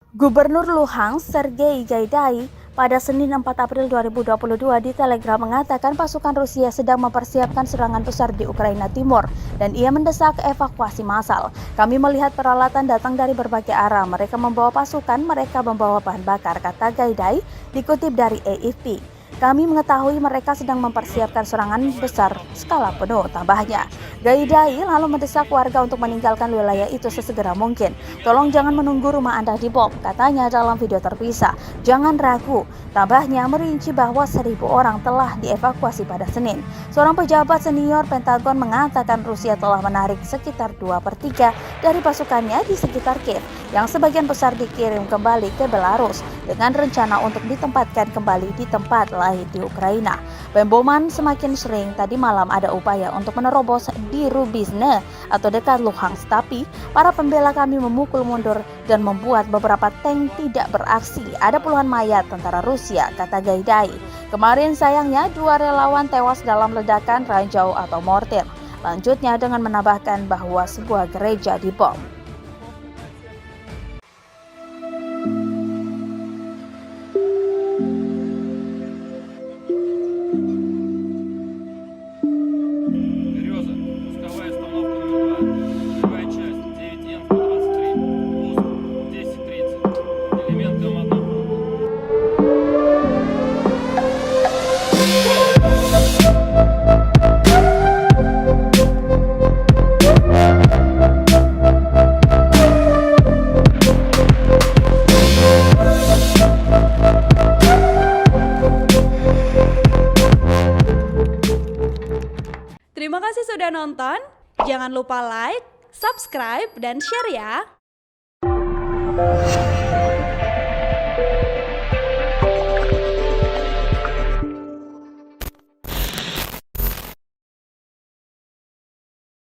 Gubernur Luhansk, Sergei Gaidai, pada Senin 4 April 2022 di Telegram mengatakan pasukan Rusia sedang mempersiapkan serangan besar di Ukraina Timur dan ia mendesak evakuasi massal. Kami melihat peralatan datang dari berbagai arah. Mereka membawa pasukan, mereka membawa bahan bakar, kata Gaidai, dikutip dari AFP. Kami mengetahui mereka sedang mempersiapkan serangan besar skala penuh, tambahnya. Gaidai lalu mendesak warga untuk meninggalkan wilayah itu sesegera mungkin. Tolong jangan menunggu rumah Anda dibom, katanya dalam video terpisah. Jangan ragu, tambahnya merinci bahwa 1.000 orang telah dievakuasi pada Senin. Seorang pejabat senior Pentagon mengatakan Rusia telah menarik sekitar 2/3 dari pasukannya di sekitar Kiev, yang sebagian besar dikirim kembali ke Belarus dengan rencana untuk ditempatkan kembali di tempat lain di Ukraina. Pemboman semakin sering. Tadi malam ada upaya untuk menerobos di Rubizne atau dekat Luhansk, tapi para pembela kami memukul mundur dan membuat beberapa tank tidak beraksi. Ada puluhan mayat tentara Rusia, kata Gaidai. Kemarin sayangnya 2 relawan tewas dalam ledakan ranjau atau mortir. Lanjutnya dengan menambahkan bahwa sebuah gereja dibom. Береза, пусковая остановка номер 2. Боевая часть 9М-123. Пуск 10:30. Элемент командного пункта. Terima kasih sudah nonton. Jangan lupa like, subscribe, dan share ya.